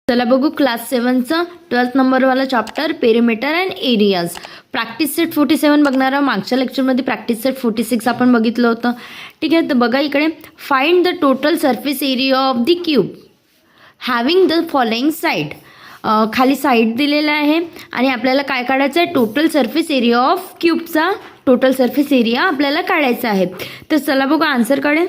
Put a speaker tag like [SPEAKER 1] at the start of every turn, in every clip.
[SPEAKER 1] चला बघू क्लास 7चा 12th नंबरवाला chapter perimeter and areas. Practice set 47 बघणार आहोत. मागच्या लेक्चरमध्ये प्रॅक्टिस सेट 46 आपण बघितलं होतं. ठीक आहे, तर बघा इकडे find the total surface area of the cube having the following side. खाली साईड दिलेला आहे आणि आपल्याला काय काढायचं आहे, टोटल सरफेस एरिया ऑफ क्यूबचा टोटल सरफेस एरिया आपल्याला काढायचा आहे. तर चला बघू आन्सरकडे.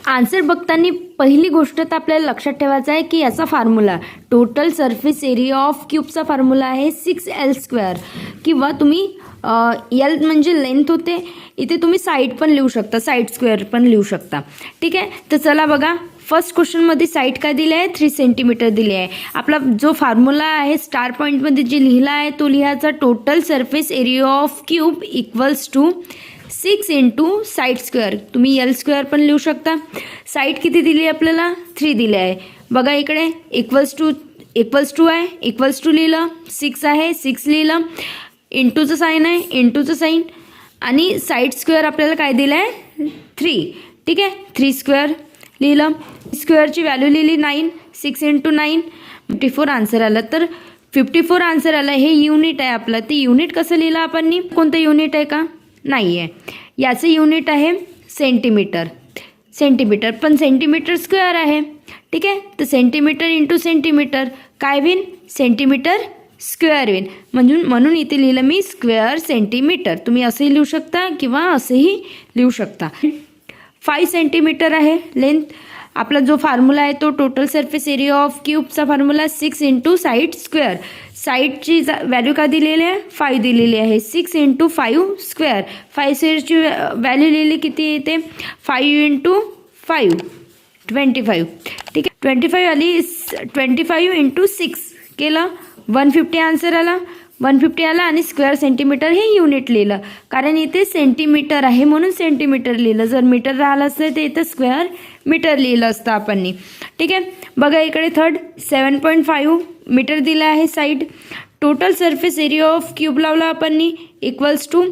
[SPEAKER 1] आन्सर बघताना पहिली गोष्ट तर आपल्याला लक्षात ठेवायचं आहे की याचा formula total surface area of क्यूबचा फॉर्म्युला आहे 6L² किंवा तुम्ही L म्हणजे लेंथ होते, इथे तुम्ही साईड पण लिहू शकता, साईड स्क्वेअर पण लिहू शकता. ठीक आहे, तर चला बघा फर्स्ट क्वेश्चनमध्ये साईड काय दिली आहे, 3 सेंटीमीटर दिली आहे. आपला जो फॉर्म्युला आहे स्टार पॉईंटमध्ये जे लिहिला आहे तो लिहायचा total surface area of cube equals to 6 into side square. तुम्ही L² पण लिहू शकता. साईड किती दिली आहे आपल्याला, 3 दिले आहे. बघा इकडे इक्वल्स टू आहे, इक्वल्स टू लिहिलं, 6 आहे 6 लिहिलं, इंटूचं साईन आहे इंटूचं साईन, आणि साईड स्क्वेअर आपल्याला काय दिलं आहे 3. ठीक आहे, 3² लिहिलं, स्क्वेअरची व्हॅल्यू लिहिली 9, 6 इंटू 9 54 आन्सर आलं. तर 54 आन्सर आलं. हे युनिट आहे आपलं. ते युनिट कसं लिहिलं आपण, कोणतं युनिट आहे का, नाही आहे. याचं युनिट आहे सेंटीमीटर पण सेंटीमीटर स्क्वेअर आहे. ठीक आहे, तर सेंटीमीटर इंटू सेंटीमीटर काय होईल, सेंटीमीटर स्क्वेअर होईल. म्हणून इथे लिहिलं मी स्क्वेअर सेंटीमीटर. तुम्ही असंही लिहू शकता किंवा असंही लिहू शकता. 5 सेंटीमीटर आहे लेंथ. आपला जो फॉर्म्युला आहे तो टोटल सरफेस एरिया ऑफ क्यूबचा फॉर्म्युला 6 इंटू साईड स्क्वेअर. साईडची व्हॅल्यू काय दिलेली आहे, 5 दिलेली आहे. 6 इंटू 5 स्क्वेअर. 5 स्क्वेअरची व्हॅल्यू लिहिली किती येते, 5 इंटू 5 25. ठीक आहे, 25 आली. 25 इंटू 6 केलं, 150 आन्सर आला. 150 आला आणि स्क्वेअर सेंटीमीटर हे युनिट लिहिलं, कारण इथे सेंटीमीटर आहे म्हणून सेंटीमीटर लिहिलं. जर मीटर राहिलं असतं तर इथे स्क्वेअर मीटर लिहिलं असतं आपण. ठीक आहे, बघा इकडे थर्ड 7.5 मीटर दिलं आहे side. Total surface area of cube लावला आपण equals to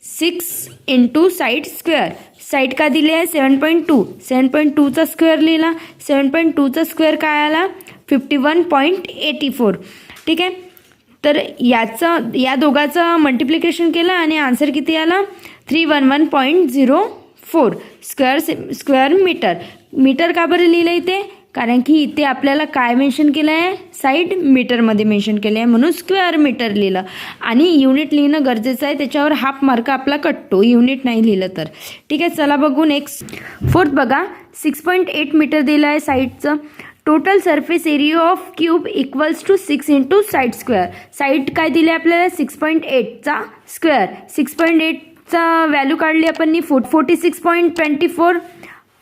[SPEAKER 1] 6 into side square. Side का दिली आहे 7.2. 7.2चा स्क्वेअर लिहिला. 7.2चा स्क्वेअर काय आला, 51.84. ठीक आहे, तर या दोघाचं मल्टिप्लिकेशन केलं आणि आन्सर किती आला, 311.04 स्क्वेअर मीटर. मीटर का बरं लिहिलं इथे, कारण की इथे आपल्याला काय मेन्शन केलं आहे, साईड मीटरमध्ये मेन्शन केलं आहे म्हणून स्क्वेअर मीटर लिहिलं. आणि युनिट लिहिणं गरजेचं आहे, त्याच्यावर हाफ मार्क आपला कटतो युनिट नाही लिहिलं तर. ठीक आहे, चला बघू नेक्स्ट. फोर्थ बघा 6.8 मीटर दिलं आहे साईडचं. Total surface area of cube equals to 6 into side square. Side काय दिले आपल्याला 6.8चा स्क्वेअर. 6.8चा व्हॅल्यू काढली आपण 46.24.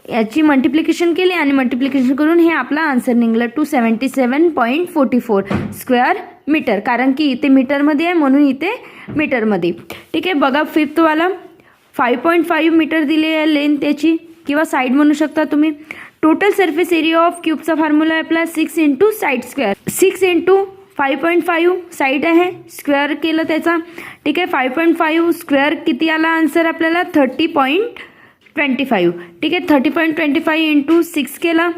[SPEAKER 1] याची मल्टिप्लिकेशन केली आणि मल्टिप्लिकेशन करून हे आपला आन्सर निघलं 277.44 स्क्वेअर मीटर, कारण की इथे मीटरमध्ये आहे म्हणून इथे मीटरमध्ये. ठीक आहे, बघा फिफ्थवाला 5.5 मीटर दिली आहे लेंथ त्याची, किंवा साईड म्हणू शकता तुम्ही. टोटल सरफेस एरिया ऑफ क्यूबचा फॉर्म्युला आहे आपला 6 into side square. 6 into 5.5 side आहे, स्क्वेअर केलं त्याचा. ठीक आहे, 5.5 स्क्वेअर किती आला आन्सर आपल्याला 30.25. ठीक आहे, 30.25 इंटू 6 केला,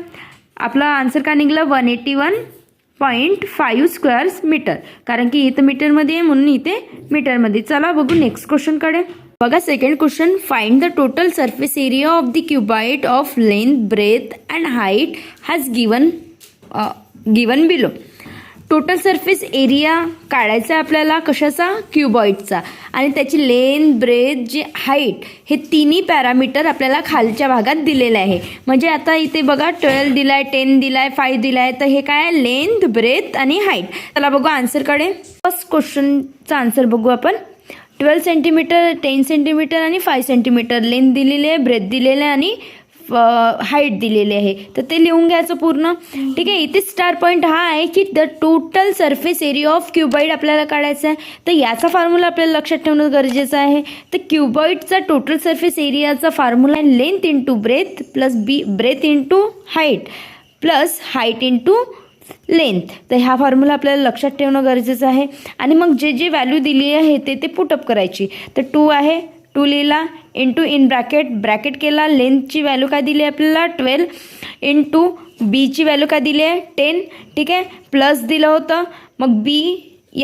[SPEAKER 1] आपला आन्सर का निघलं 181.5 स्क्वेअर मीटर, कारण की इथं मीटरमध्ये आहे म्हणून इथे मीटरमध्ये. चला बघू नेक्स्ट क्वेश्चनकडे. बघा second question. Find the total surface area of the cuboid of length breadth and height has given below. Total surface area काढायचा आपल्याला कशाचा, क्यूबॉइडचा, आणि त्याची लेंथ ब्रेथ जे हाईट हे तिन्ही पॅरामीटर आपल्याला खालच्या भागात दिलेले आहे. म्हणजे आता इथे बघा 12 दिलाय, 10 दिलाय, 5 दिलाय, तर हे काय लेंथ ब्रेथ आणि हाईट. चला बघू आन्सरकडे. फर्स्ट क्वेश्चनचा आन्सर बघू आपण. 12 सेंटीमीटर, 10 सेंटीमीटर आणि 5 सेंटीमीटर लेंथ दिलेली आहे, ब्रेथ दिलेले आहे आणि हाईट दिलेली आहे. तर ते लिहून घ्यायचं पूर्ण. ठीक आहे, इथे स्टार पॉईंट हा आहे की the total surface area of cuboid आपल्याला काढायचा आहे. तर याचा फॉर्म्युला आपल्याला लक्षात ठेवणं गरजेचं आहे. तर क्यूबॉइडचा टोटल सरफेस एरियाचा फॉर्म्युला आहे length into breadth plus breadth into height plus height into length. तर हा फॉर्म्युला आपल्याला लक्षात ठेवणं गरजेचं आहे. आणि मग जे व्हॅल्यू दिली आहे ते पुटअप करायची. तर 2 आहे, 2 लिहिला, इंटू इन ब्रॅकेट केला, लेंथची व्हॅल्यू काय दिली आपल्याला 12 इंटू बीची व्हॅल्यू काय दिली आहे 10, ठीक आहे, प्लस दिलं होतं, मग बी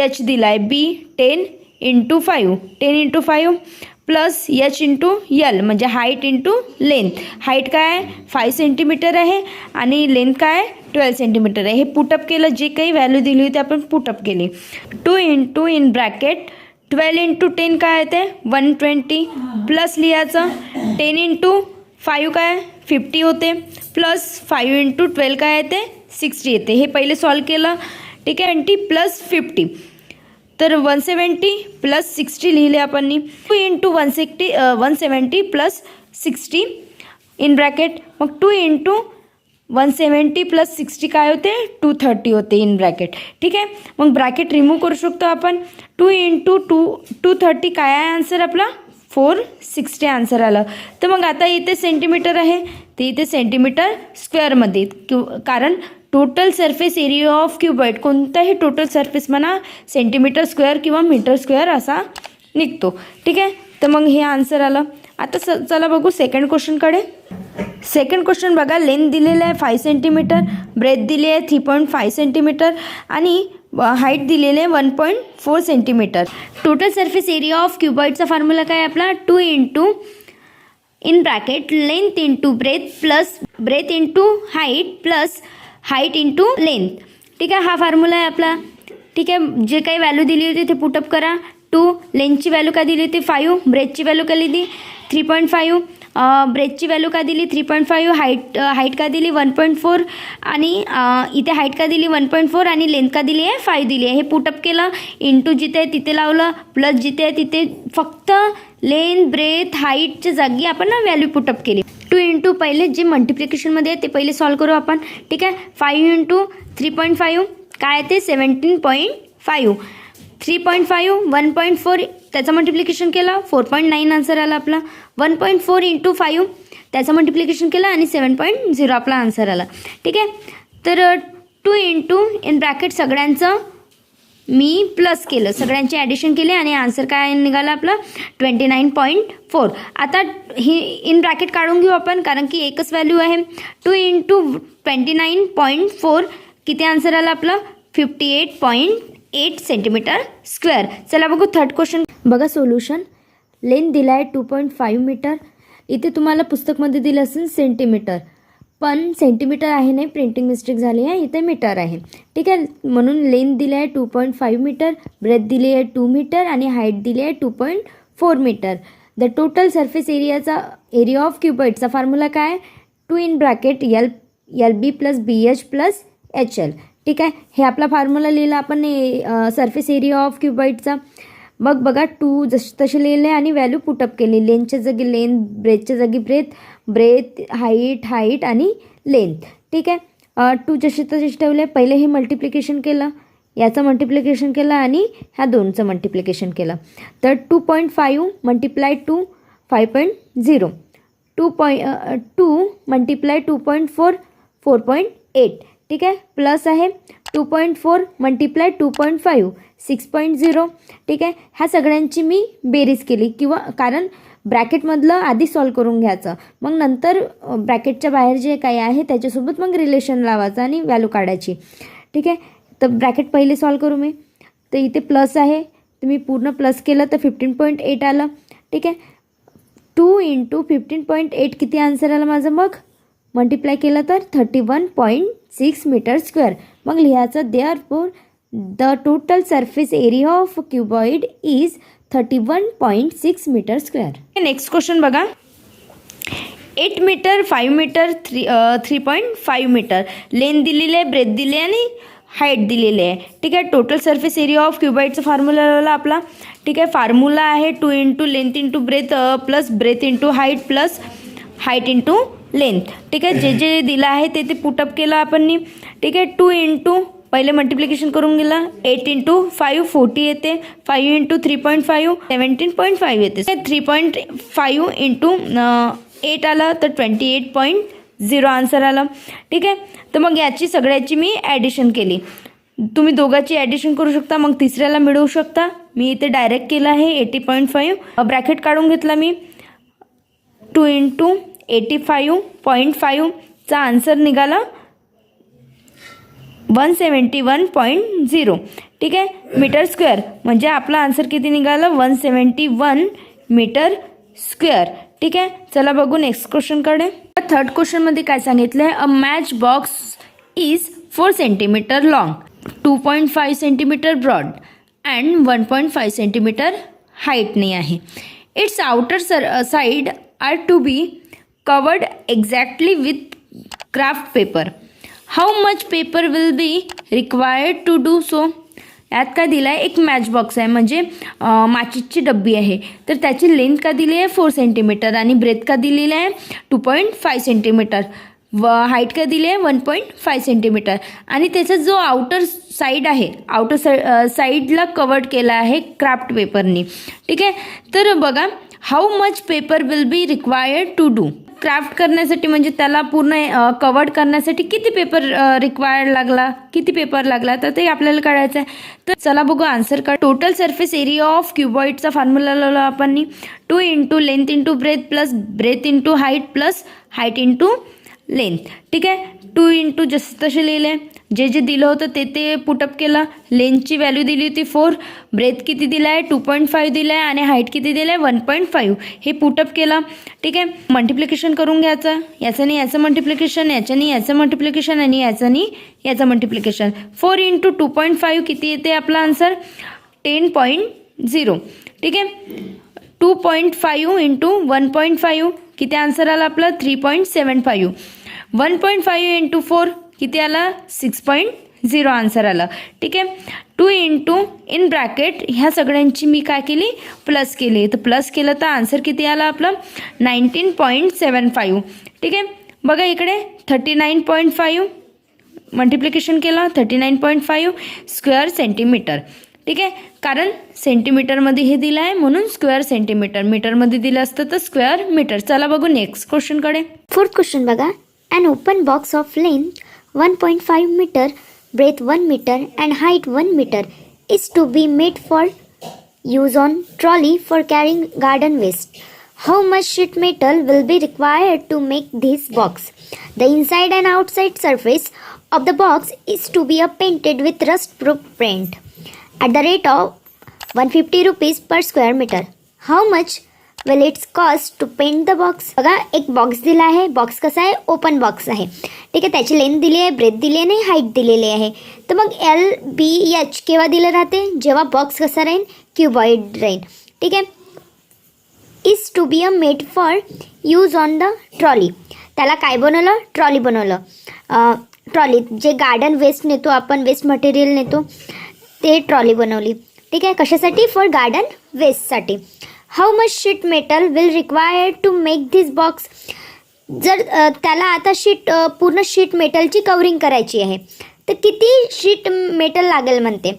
[SPEAKER 1] एच दिला आहे, बी 10 × 5, 10 × 5 प्लस एच इंटू यल म्हणजे हाईट इंटू लेंथ. हाईट काय आहे 5 सेंटीमीटर आहे आणि लेंथ काय आहे 12 सेंटीमीटर आहे. हे पुटअप केलं, जे काही व्हॅल्यू दिली होती आपण पुटअप केली. 2 × इन ब्रॅकेट 12 × 10 काय येते 120 प्लस लिहायचं 10 × 5 काय 50 होते प्लस 5 × 12 काय येते 60 येते. हे पहिले सॉल्व केलं, ठीक आहे. 20 प्लस 50 तर 170 प्लस 60 लिहिले आपण. 2 × 170 प्लस 60 इन ब्रॅकेट, मग 2 × 170 प्लस 60 काय होते 230 होते इन ब्रॅकेट, ठीक आहे. मग ब्रॅकेट रिमूव्ह करू शकतो आपण. 2 × 230 काय आहे आन्सर आपला 460 आन्सर आलं. तर मग आता इथे सेंटीमीटर आहे, ते इथे सेंटीमीटर स्क्वेअरमध्ये, कारण total surface area of cuboid कोणताही टोटल सरफेस म्हणा सेंटीमीटर स्क्वेअर किंवा मीटर स्क्वेअर असा निघतो, ठीक आहे. तर मग हे आन्सर आलं. आता चला बघू सेकंड क्वेश्चनकडे. सेकंड क्वेश्चन बघा, लेंथ दिलेलं आहे 5 सेंटीमीटर, ब्रेथ दिली आहे 3.5 सेंटीमीटर आणि हाईट दिलेले 1.4 centimetre. Total surface area of क्युबॉइडचा फॉर्म्युला काय आपला 2 × in bracket length into breadth plus breadth into height plus height into length, ठीक आहे. हा फॉर्म्युला आहे आपला, ठीक आहे. जे काही व्हॅल्यू दिली होती ते पुटअप करा. 2 लेंथची व्हॅल्यू काय दिली होती 5, ब्रेथची व्हॅल्यू काय दिली 3.5, ब्रेथची व्हॅल्यू काय दिली 3.5, हाईट का दिली 1.4 आणि इथे हाईट का दिली 1.4 आणि लेंथ का दिली आहे 5 दिली आहे. हे पुटअप केलं, इंटू जिथे आहे तिथे लावलं, प्लस जिथे आहे तिथे फक्त लेंथ ब्रेथ हाईटच्या जागी आपण व्हॅल्यू पुटअप केली. 2 × पहिले जे मल्टिप्लिकेशनमध्ये आहे ते पहिले सॉल्व करू आपण, ठीक आहे. 5 × 3.5 काय ते 17.5, 3.5 1.4 त्याचं मल्टिप्लिकेशन केलं 4.9 आन्सर आला आपला. 1.4 × 5 त्याचं मल्टिप्लिकेशन केलं आणि 7.0 आपला आन्सर आला, ठीक आहे. तर 2 × इन ब्रॅकेट सगळ्यांचं मी प्लस केलं, सगळ्यांचे ॲडिशन केले आणि आन्सर काय निघाला आपला 29.4. आता ही इन ब्रॅकेट काढून घेऊ आपण कारण की एकच व्हॅल्यू आहे. 2 × 29.4 किती आन्सर आला आपला 58.8 सेंटीमीटर स्क्वेअर. चला बघू थर्ड क्वेश्चन. बघा सोल्युशन. लेंथ दिला आहे 2.5 मीटर, इथे तुम्हाला पुस्तकमध्ये दिलं असेल सेंटीमीटर, पण सेंटीमीटर आहे नाही, प्रिंटिंग मिस्टेक झाली आहे, इथे मीटर आहे, ठीक आहे. म्हणून लेंथ दिली आहे 2.5 मीटर, ब्रेथ दिली आहे 2 मीटर आणि हाईट दिली आहे 2.4 metre. The total surface area of क्युबॉइडचा फॉर्म्युला काय 2 in bracket L B plus B H plus H L, ठीक आहे. हे आपला फॉर्म्युला लिहिला आपण सरफेस एरिया ऑफ क्युबॉइडचा. मग बघा 2 तसे लिहिले आणि व्हॅल्यू पुटअप केली. लेंथच्या जागी लेंथ, ब्रेथच्या जागी ब्रेथ हाईट आणि लेंथ, ठीक आहे. 2 जसे तसे ठेवले. पहिले हे मल्टिप्लिकेशन केलं, याचं मल्टिप्लिकेशन केलं आणि ह्या दोनचं मल्टिप्लिकेशन केलं. तर 2.5 × 2 5.0, 2 × 2.4 4.8, ठीक आहे. प्लस आहे 2.4 × 2.5 6.0, ठीक आहे. ह्या सगळ्यांची मी बेरीज केली किंवा कारण ब्रॅकेटमधलं आधी सॉल्व करून घ्यायचं, मग नंतर ब्रॅकेटच्या बाहेर जे काही आहे त्याच्यासोबत मग रिलेशन लावायचं आणि व्हॅल्यू काढायची, ठीक आहे. तर ब्रॅकेट पहिले सॉल्व करू मी. तर इथे प्लस आहे, तर मी पूर्ण प्लस केलं तर 15.8 आलं, ठीक आहे. 2 × 15.8 किती आन्सर आलं माझं, मग मल्टिप्लाय केलं तर 31.6 मीटर स्क्वेअर. मग लिहायचं therefore the total surface area of cuboid is 31.6 metre square. Next question बघा. 8 मीटर 5 मीटर 3.5 मीटर लेंथ दिलेली आहे, ब्रेथ दिली आहे आणि हाईट दिलेली आहे, ठीक आहे. टोटल सरफेस एरिया ऑफ क्युबॉइडचा फॉर्म्युला लावला आपला, ठीक आहे. फॉर्म्युला आहे 2 × length into breadth plus breadth into height plus height into length, ठीक आहे. जे जे दिलं आहे ते पुटअप केलं आपण, ठीक आहे. 2 × पहिले मल्टिप्लिकेशन करून गेलं 8 × 5 40 येते, 5 × 3.5 17.5 येते, 3.5 × 8 आलं तर 28.0 आन्सर आलं, ठीक आहे. तर मग याची सगळ्याची मी ॲडिशन केली. तुम्ही दोघांची ॲडिशन करू शकता, मग तिसऱ्याला मिळवू शकता. मी इथे डायरेक्ट केलं आहे 80.5. ब्रॅकेट काढून घेतला मी. 2 × 85.5 चा आन्सर निघाला 171.0. ठीक आहे, मीटर स्क्वेअर म्हणजे आपला आन्सर किती निघाला 171 मीटर स्क्वेअर. ठीक आहे, चला बघू नेक्स्ट क्वेश्चनकडे. थर्ड क्वेश्चनमध्ये काय सांगितलं आहे, a match box is 4 centimetre long, 2.5 centimetre broad and 1.5 centimetre हाईटने आहे. Its outer side are to be covered exactly with craft paper. How much paper will be required to do so. यात काय दिलं आहे, एक मॅच बॉक्स आहे म्हणजे माचीसची डब्बी आहे, तर त्याची लेंथ का दिली आहे 4 सेंटीमीटर आणि ब्रेथ का दिलेली आहे 2.5 सेंटीमीटर व हाईट का दिली आहे 1.5 सेंटीमीटर आणि त्याचा जो आउटर साईड आहे आउटर साईडला कवर्ड केला आहे क्राफ्ट पेपरनी. ठीक आहे, तर बघा how much paper will be required to do. Craft करण्यासाठी म्हणजे त्याला पूर्ण कवर्ड करण्यासाठी किती पेपर रिक्वायर्ड लागला, किती पेपर लागला, तर ते आपल्याला कळायचं आहे. तर चला बघू आन्सर का. टोटल सरफेस एरिया ऑफ क्युबॉइडचा फॉर्म्युला लावला आपण 2 into length into breadth plus breadth into height plus height into length. ठीक आहे, 2 इंटू जसं तसे लिहिले, जे जे दिलं होतं ते पुटअप केलं. लेंथची व्हॅल्यू दिली होती 4, ब्रेथ किती दिला आहे 2.5 दिला आहे आणि हाईट किती दिलं आहे 1.5, हे पुटअप केलं. ठीक आहे, मल्टिप्लिकेशन करून घ्यायचं, याच्याने याचं मल्टिप्लिकेशन, याच्याने याचं मल्टिप्लिकेशन आणि याच्याने याचं मल्टिप्लिकेशन. 4 इंटू 2.5 किती येते आपला आन्सर 10.0. ठीक आहे, 2.5 इंटू 1.5 किती आन्सर आला आपला 3.75. 1.5 इंटू 4 किती आला 6.0 आन्सर आला. ठीक आहे, 2 इंटू इन ब्रॅकेट ह्या सगळ्यांची मी काय केली प्लस केली, तर प्लस केलं तर आन्सर किती आला आपलं 19.75. ठीक आहे, बघा इकडे 39.5 मल्टिप्लिकेशन केलं 39.5 स्क्वेअर सेंटीमीटर. ठीक आहे, कारण सेंटीमीटरमध्ये हे दिलं आहे म्हणून स्क्वेअर सेंटीमीटर, मीटरमध्ये दिलं असतं तर स्क्वेअर मीटर. चला बघू नेक्स्ट क्वेश्चनकडे.
[SPEAKER 2] फोर्थ क्वेश्चन बघा. An open box of length 1.5 meter, breadth 1 meter and height 1 meter is to be made for use on trolley for carrying garden waste. How much sheet metal will be required to make this box? The inside and outside surface of the box is to be painted with rust-proof paint at the rate of 150 rupees per square meter. How much will it cost to paint the box? बघा एक box दिला आहे, box कसा आहे open box आहे. ठीक आहे, त्याची लेंथ दिली आहे, ब्रेथ दिली आहे आणि हाईट दिलेली आहे. तर मग LBH केव्हा दिलं राहते, जेव्हा बॉक्स कसा राहील क्युबॉइड राहील. ठीक आहे, is to be made for use on the trolley. त्याला काय बनवलं ट्रॉली बनवलं. ट्रॉली जे गार्डन वेस्ट नेतो आपण, वेस्ट मटेरियल नेतो ते ट्रॉली बनवली. ठीक आहे, कशासाठी फॉर गार्डन वेस्टसाठी. How much sheet metal will required to make this box. जर त्याला आता पूर्ण शीट मेटलची कवरिंग करायची आहे तर किती शीट मेटल लागेल म्हणते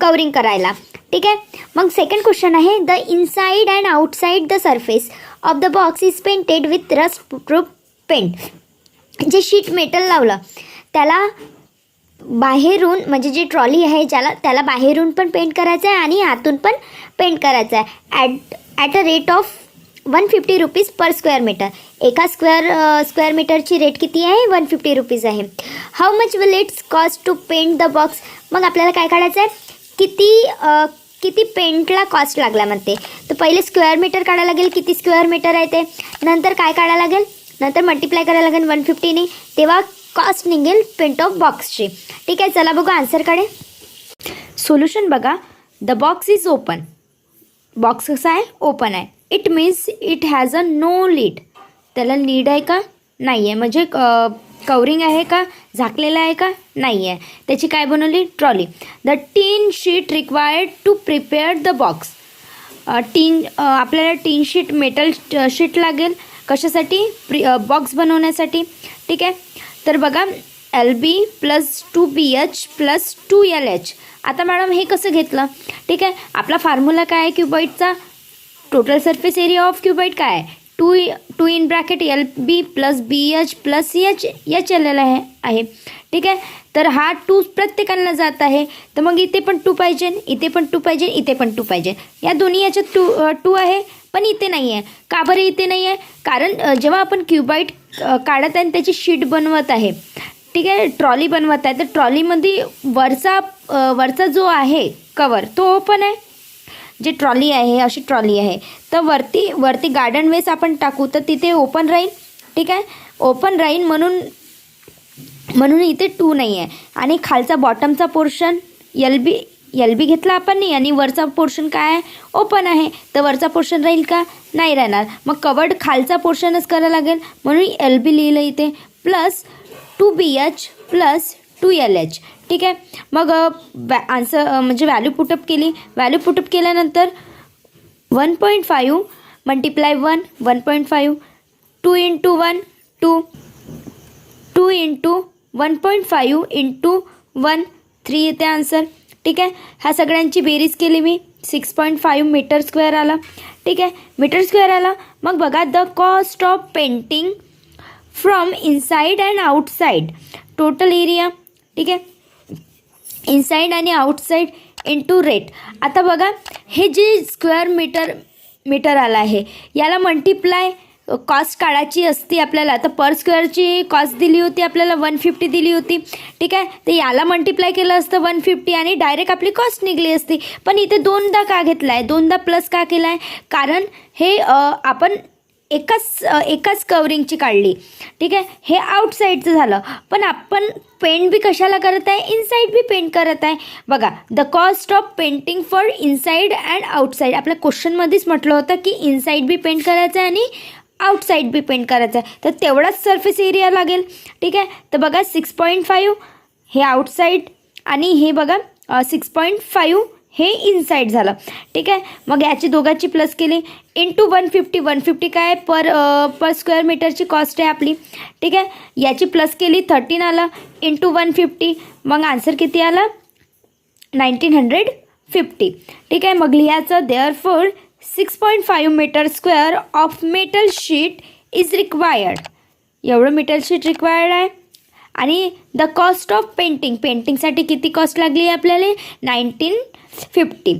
[SPEAKER 2] कवरिंग करायला. ठीक आहे, मग सेकंड क्वेश्चन आहे the inside and outside the surface of the box is painted with rust proof paint. जे शीट मेटल लावलं त्याला बाहेरून म्हणजे जी ट्रॉली आहे त्याला बाहेरून पण पेंट करायचं आहे आणि आतून पण पेंट करायचं आहे at a rate of 150 rupees per square metre. एका स्क्वेअर मीटरची रेट किती आहे 150 रुपीज आहे. How much will its cost to paint the box. मग आपल्याला काय काढायचं आहे किती पेंटला कॉस्ट लागला म्हणते. तर पहिले स्क्वेअर मीटर काढायला लागेल, किती स्क्वेअर मीटर आहे ते, नंतर काय काढायला लागेल, नंतर मल्टिप्लाय करायला लागेल 150ने, तेव्हा कॉस्ट निघेल पेंट ऑफ बॉक्सची. ठीक आहे, चला बघू आन्सरकडे.
[SPEAKER 1] सोल्युशन बघा. The box is open. Box कसा आहे ओपन आहे. It means it has a no lid. त्याला लीड आहे का नाही आहे, म्हणजे कवरिंग आहे का, झाकलेलं आहे का नाही आहे. त्याची काय बनवली trolley. The tin sheet required to prepare the box. आपल्याला टीन शीट मेटल शीट लागेल कशासाठी बॉक्स बनवण्यासाठी. ठीक आहे, तर बघा LB plus 2BH plus 2LH. आता मॅडम हे कसं घेतलं. ठीक आहे, आपला फॉर्म्युला काय आहे क्युबॉइडचा, total surface area of cuboid काय आहे 2 in bracket LB plus BH plus H आलेला आहे. ठीक आहे, तर हा 2 प्रत्येकाला जात आहे, तर मग इथे पण 2 पाहिजे, इथे पण 2 पाहिजे, इथे पण 2 पाहिजे. या दोन्ही याच्यात 2 आहे पण इथे नाही आहे. का बरं इथे नाही आहे, कारण जेव्हा आपण क्युबॉइड काढत आहे आणि त्याची शीट बनवत आहे ठीक आहे, ट्रॉली बनवत आहे. तर ट्रॉलीमध्ये वरचा जो आहे कवर तो ओपन आहे. जे ट्रॉली आहे अशी ट्रॉली आहे, तर वरती गार्डन वेस्ट आपण टाकू तर तिथे ओपन राहील. ठीक आहे, ओपन राहील म्हणून इथे 2 नाही आहे. आणि खालचा बॉटमचा पोर्शन एल बी घेतला आपण नाही, आणि वरचा पोर्शन काय आहे, ओपन आहे. तर वरचा पोर्शन राहील का, नाही राहणार. मग कवर्ड खालचा पोर्शनच करायला लागेल, म्हणून एल बी लिहिलं इथे, प्लस 2BH प्लस 2LH. ठीक आहे, मग आन्सर म्हणजे व्हॅल्यू पुटअप केली. व्हॅल्यू पुटअप केल्यानंतर 1.5 मल्टिप्लाय 1 1.5, 2 इंटू 1 2, 2 इंटू 1.5 इंटू 1 3 येते आन्सर. ठीक आहे, ह्या सगळ्यांची बेरीज केली मी, 6.5 मीटर स्क्वेअर आला. ठीक आहे, मीटर स्क्वेअर आला. मग बघा, the cost of painting from inside and outside, total area. ठीक आहे, इनसाइड आणि आउटसाइड इंटू रेट. आता बघा, हे जे स्क्वेअर मीटर आला आहे, याला मल्टिप्लाय कॉस्ट काढायची असते आपल्याला. तर पर स्क्वेअरची कॉस्ट दिली होती आपल्याला 150 दिली होती. ठीक आहे, तर याला मल्टिप्लाय केलं असतं 150 आणि डायरेक्ट आपली कॉस्ट निघली असती. पण इथे 2दा का घेतला आहे, 2दा प्लस का केला आहे, कारण हे आपण एकाच कवरिंगची काढली. ठीक आहे, हे आउटसाईडचं झालं. पण आपण पेंट बी कशाला करत आहे, इनसाईड बी पेंट करत आहे. बघा, the cost of painting for inside and outside, आपल्या क्वेश्चनमध्येच म्हटलं होतं की इनसाईड बी पेंट करायचं आहे आणि आउटसाईड बी पेंट करायचं आहे, तर तेवढाच सरफेस एरिया लागेल. ठीक आहे, तर बघा 6.5 हे आउटसाईड आणि हे बघा 6.5 हे इनसाईड झालं. ठीक आहे, मग याची दोघांची प्लस केली इंटू 150 काय पर स्क्वेअर मीटरची कॉस्ट आहे आपली. ठीक आहे, याची प्लस केली 13 आलं इंटू 150, मग आन्सर किती आला 1950. ठीक आहे, मग लिहायचं therefore 6.5 metre square of metal sheet is required. एवढं मेटल शीट रिक्वायर्ड आहे. आणि द कॉस्ट ऑफ पेंटिंगसाठी किती कॉस्ट लागली आहे आपल्याला 1950.